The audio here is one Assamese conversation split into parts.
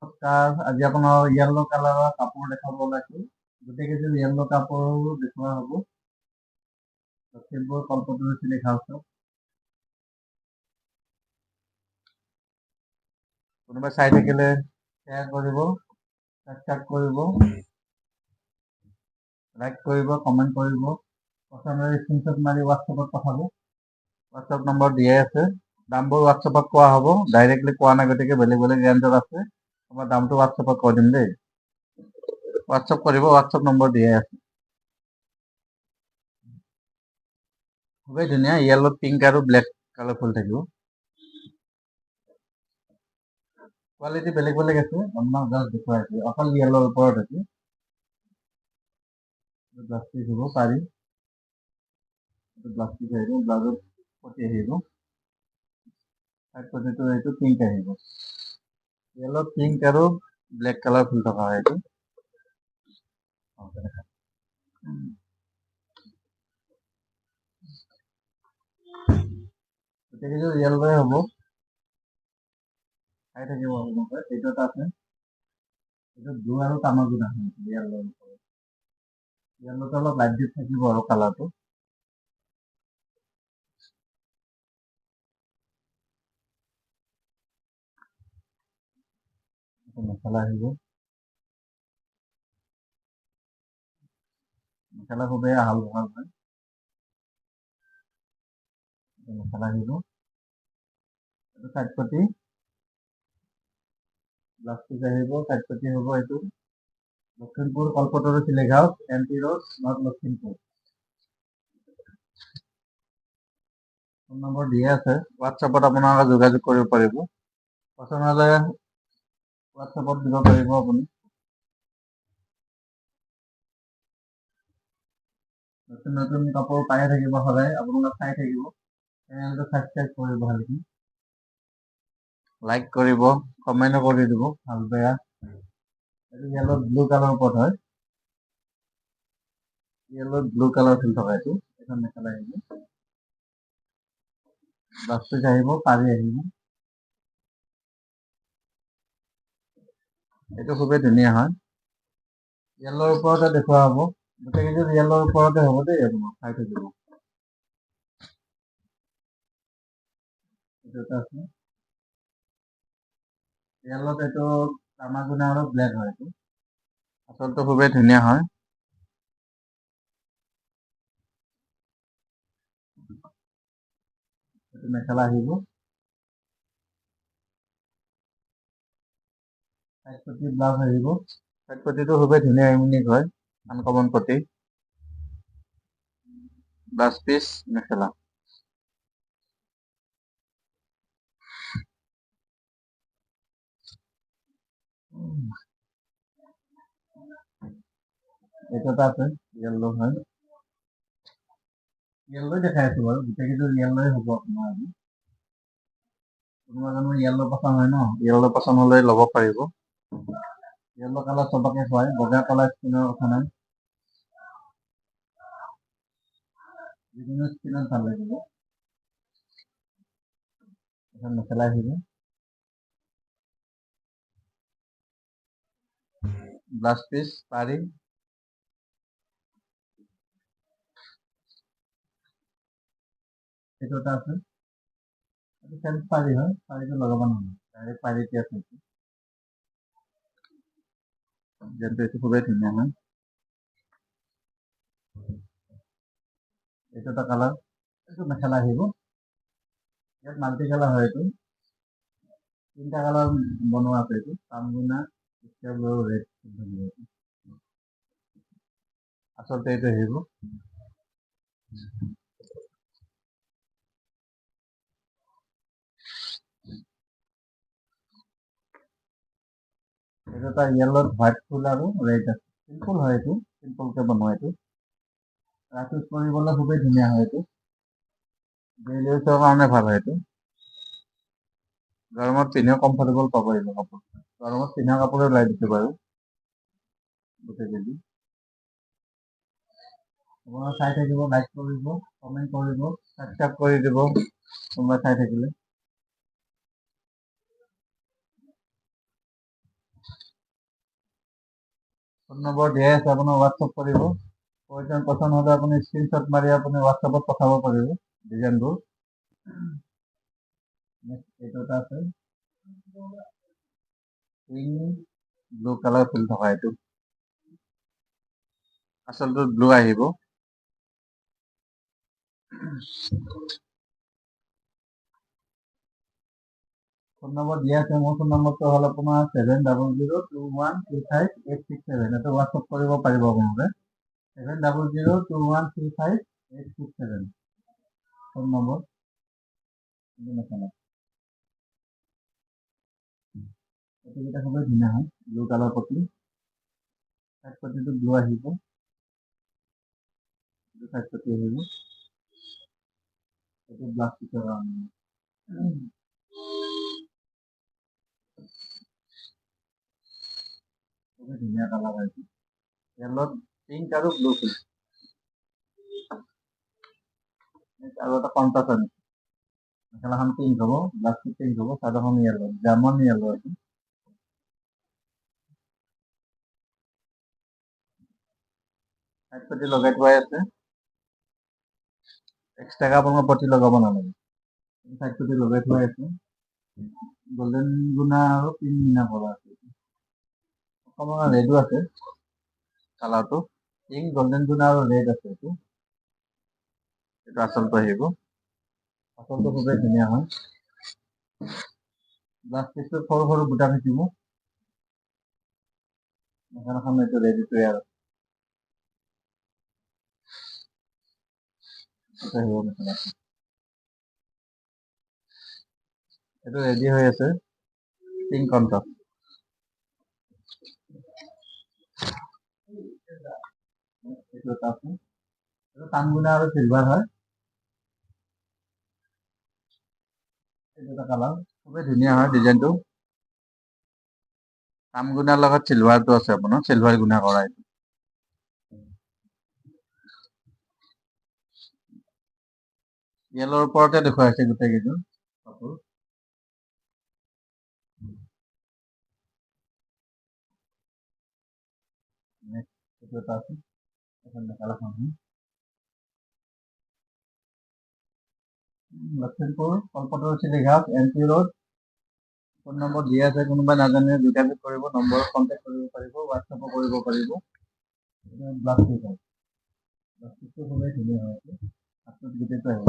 নমস্কাৰ, আজি আপোনাৰ য়েল্লো কালাৰৰ কাপোৰ দেখাব ওলাইছোঁ। গোটেইকেইযোৰ য়েল্লো কাপোৰ দেখুওৱা হ'ব। লখিমপুৰ কল্পতৰু চিল্ক হাউচত। কোনোবাই চাই থাকিলে শ্বেয়াৰ কৰিব, ছাবস্ক্ৰাইব কৰিব, লাইক কৰিব, কমেণ্ট কৰিব। পচন্দৰ স্ক্ৰীনশ্বট মাৰি হোৱাটছএপত পঠাব। হোৱাটছএপ নম্বৰ দিয়াই আছে। দামবোৰ হোৱাটছএপত কোৱা হ'ব। ডাইৰেক্টলি কোৱা নাই, গতিকে বেলেগ বেলেগ ৰেঞ্জত আছে। তোমাৰ দামটো হোৱাটছএপত কৈ দিম দেই। হোৱাটছএপ কৰিব, হোৱাটছএপ নম্বৰ দিয়াই আছে। খুবেই ধুনীয়া, য়েল্লো, পিংক আৰু ব্লেক কালাৰ ফুল থাকিব। কোৱালিটি বেলেগ বেলেগ আছে, আপোনাক জাষ্ট দেখুৱাইছোঁ। অকল য়েল্লোৰ ওপৰত আছে। ব্লাউজ পিচ হ'ব পাৰি। ব্লাউজ পিচ আহিব, ব্লাউজৰ পটি আহিব। চাইড পটিটো এইটো পিংক আহিব। য়েল্লো, পিংক আৰু ব্লেক কালাৰ ফুল থকা হয় এইটো। গোটেইকেইযোৰ য়েল্লোৱে হ'ব। চাই থাকিব আপোনালোকে। এইটো এটা আছে, এইটো ব্লু আৰু তামাজোন আছে য়েল্লোৰ ওপৰত। য়েল্লোটো অলপ লাইট ডিপ থাকিব আৰু কালাৰটো। মেখেলা আহিব। মেখেলা খুবেই আহল বহল হয়। মেখেলা আহিব। এইটো চাইড পটি, ব্লাউজ পিচ আহিব, চাইড পটি হ'ব। এইটো Lakhimpur Kalpataru silk house, MP road, north Lakhimpur. Phone number দিয়ে আছে। হোৱাটছএপত আপোনালোকে যোগাযোগ কৰিব পাৰিব। পচন্দ হ'লে হোৱাটছএপত দিব পাৰিব আপুনি। নতুন নতুন কাপোৰ পায়ে থাকিব সদায়, আপোনালোকে চাই থাকিব। চেনেলটো ছাবস্ক্ৰাইব কৰিব ভালকৈ, লাইক কৰিব, কমেণ্টো কৰি দিব ভাল বেয়া। এইটো য়েল্লো ব্লু কালাৰৰ ওপৰত হয়। য়েল্লো ব্লু কালাৰ ফুল থকা এইটো। এখন মেখেলা আহিব, ব্লাউজ পিচ আহিব, পাৰি আহিব। এইটো খুবেই ধুনীয়া হয়। য়েল্লোৰ ওপৰতে দেখুওৱা হ'ব। গোটেইকেইযোৰ য়েল্লোৰ ওপৰতে হ'ব দেই, আপোনাক চাই থাকিব। এইটো এটা আছে য়েল্লোত, এইটো তামাজোনা আৰু ব্লেক হয়। এইটো আচলতে খুবেই ধুনীয়া হয়। এইটো মেখেলা আহিব, চাইড পটি, ব্লাউজ আহিব। চাইড পটিটো খুবেই ধুনীয়া, ইউনিক হয়, আনকমন পটি। ব্লাউজ পিচ, মেখেলা। এইটো এটা আছে, য়েল্লো হয়। য়েল্লোই দেখাই আছো বাৰু, গোটেইকেইযোৰ য়েল্লোই হ'ব আপোনাৰ আজি। কোনোবা জানো য়েল্লো পচন্দ হয় ন, য়েল্লো পচন্দ হ'লে ল'ব পাৰিব। য়েল্লো কালাৰ চবকে খুৱাই, বগা কালাৰ স্কিনৰ কথা নাই। যিকোনো স্কিনত ভাল লাগিব। এখন মেখেলা আহিব, ব্লাউজ পিচ, পাৰি। এইটো এটা আছে, এইটো চেল্ফ পাৰি হয়, পাৰিটো লগাব নহয়, ডাইৰেক্ট পাৰিতে আছে। যেনটো এইটো খুবেই ধুনীয়া হয়। এইটো এটা কালাৰ, এইটো মেখেলা আহিব। ইয়াত মাল্টি কালাৰ হয়। এইটো 3টা কালাৰ বনোৱা আছে। এইটো তামগুনা, ৰেড, আচলতে এইটো আহিব। এইটো এটা য়েল্লোত হোৱাইট ফুল আৰু ৰেড আছে। চিম্পল হয়, এইটো চিম্পলকে বনোৱা। এইটো ৰাতি কৰিবলৈ খুবেই ধুনীয়া হয়। এইটো ডেইলি ইউজৰ কাৰণে ভাল হয়। এইটো গৰমত পিন্ধিও কমফৰ্টেবল পাব। এইটো কাপোৰ গৰমত পিন্ধা কাপোৰে ওলাই দিছে বাৰু গোটেইকেইদিন। আপোনালোকে চাই থাকিব, লাইক কৰিব, কমেণ্ট কৰিব, ছাবস্ক্ৰাইব কৰি দিব কোনোবাই চাই থাকিলে। ফোন নম্বৰ দিয়াই আছে, আপুনি হোৱাটছআপ কৰিব। প্ৰয়োজন পচন্দ হ'লে আপুনি স্ক্ৰীনশ্বট মাৰি আপুনি হোৱাটছআপত পঠাব পাৰিব ডিজাইনবোৰ। এইটো এটা আছে পিংক ব্লু কালাৰ ফুল থকা, এইটো আচলটো ব্লু আহিব। ফোন নম্বৰ দিয়া আছে, মোৰ ফোন নম্বৰটো হ'ল আপোনাৰ 7002135867। এইটো হোৱাটছআপ কৰিব পাৰিব আপোনালোকে। 7002135867 ফোন নম্বৰ। পতিকেইটা খুবেই ধুনীয়া হয়, ব্লু কালাৰ পতি। চাইড পতিটো ব্লু আহিব, চাইড পতি আহিব। এইটো ব্লাউজ পিছৰ কাৰণে খুবেই ধুনীয়া কালাৰ আহিছে। য়েল্লোত পিংক আৰু ব্লু ফুল। আৰু এটা কণ্ট্ৰাষ্ট আনিছে, মেখেলাখন পিংক হ'ব, ব্লাউজটো পিংক হ'ব, চাদৰখন য়েল্লো, জাৰ্মান য়েল্লো আছে। চাইড পতি লগাই থোৱাই আছে, এক্সট্ৰাকে আপোনালোকে পতি লগাব নালাগে। চাইড পতি লগাই থোৱাই আছে। গল্ডেন গুণা আৰু পিংক মিনা কৰা আছে। অকণমান ৰেডো আছে কালাৰটো, পিংক গল্ডেন গুণা আৰু ৰেড আছে। এইটো আচলটো আহিব, আচলটো খুবেই ধুনীয়া হয়। ব্লাউজ পিচটোত সৰু সৰু বুটা থাকিব। মেখেলাখন এইটো ৰেডি তৈয়াৰ আহিব মেখেলাখন। এইটো ৰেডি হৈ আছে, পিংক কণ্ট্ৰাষ্ট। এইটো এটা আছে, এইটো তানগুনা আৰু চিলভাৰ হয়। এইটো এটা কালাৰ, খুবেই ধুনীয়া হয় ডিজাইনটো। তামগুনাৰ লগত চিলভাৰটো আছে, আপোনাৰ চিলভাৰ গুণা কৰা। এইটো য়েল্লোৰ ওপৰতে দেখুৱাইছে গোটেই কেইযোৰ কাপোৰ। এইটো এটা আছে, এখন মেখেলাখন লখিমপুৰ কলপাতৰ চিলিঘাট এনটি ৰোড। ফোন নম্বৰ দিয়া আছে, কোনোবাই নাজানে যোগাযোগ কৰিব, নম্বৰত কণ্টেক্ট কৰিব পাৰিব, হোৱাটছআপো কৰিব পাৰিব। ব্লাউজ পিচ হয়, ব্লাউজ পিচটো খুবেই ধুনীয়া হয়। হাতত গোটেইটো আহিব।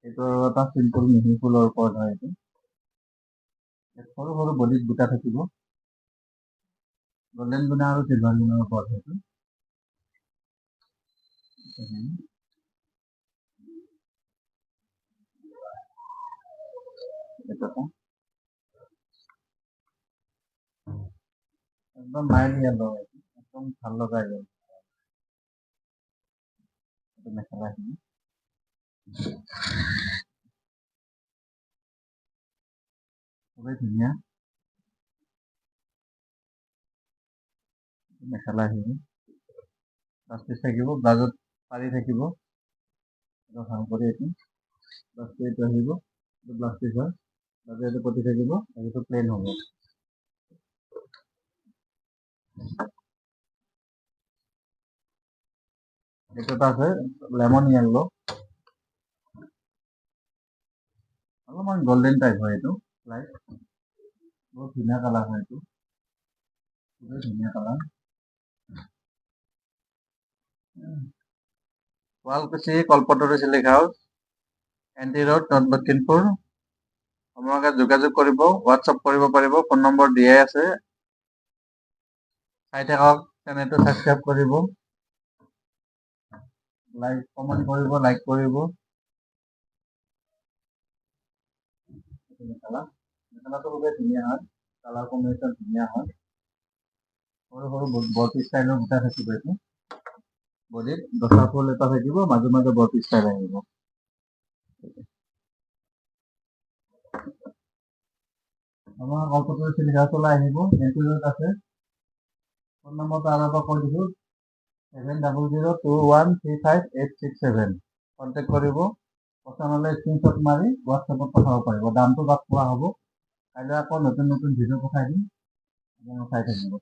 এইটো এটা চিম্পল মিহি ফুলৰ ওপৰত হয়। এইটো সৰু সৰু বডিত বুটা থাকিব, গল্ডেন গুণা আৰু চিলভাৰ গুণাৰ ওপৰত সেইটো। একদম মাইল্ড য়েল্লো, একদম ভাল লগা য়েল্লো। এইটো মেখেলাখিনি খুবেই ধুনীয়া মেখেলাখিনি। ব্লাউজ পিচ থাকিব, ব্লাউজত পাৰি থাকিব, ভাল কৰি এইটো ব্লাউজ পিচ আহিব। এইটো ব্লাউজ পিচ হয়, ব্লাউজত এইটো পতি থাকিব, এইটো প্লেন হ'ব। এইটো এটা আছে লেমন য়েল্লো, অলপমান গল্ডেন টাইপ হয়। এইটো লাইট বহুত ধুনীয়া কালাৰ হয়। এইটো খুবেই ধুনীয়া colour. Sualkuchi Kalpataru silk house, NT road, north Lakhimpur. আপোনালোকে যোগাযোগ কৰিব, হোৱাটছআপ কৰিব পাৰিব, ফোন নম্বৰ দিয়াই আছে। চাই থাকক, চেনেলটো ছাবস্ক্ৰাইব কৰিব, কমেণ্ট কৰিব, লাইক কৰিব। মেখেলাটো খুবেই ধুনীয়া হয়, কালাৰ কম্বিনেশ্যন ধুনীয়া হয়। সৰু সৰু বৰ্তি ষ্টাইলৰ বুটা থাকিব। এইটো বডিত দচা ফুল এটা থাকিব, মাজে মাজে বৰ্তি ষ্টাইল আহিব। আমাৰ কলপাতৰি চিলিক হাউচলৈ আহিব, এনটি ৰোড আছে। ফোন নম্বৰটো আৰু এবাৰ কৈ দিছোঁ, 7002135867। কণ্টেক্ট কৰিব। পচন্দ হ'লে স্ক্ৰীনশ্বট মাৰি হোৱাটছএপত পঠাব পাৰিব। দামটো তাত পোৱা হ'ব। কাইলৈ আকৌ নতুন নতুন ভিডিঅ' পঠাই দিম, আপোনালোকে চাই থাকিব।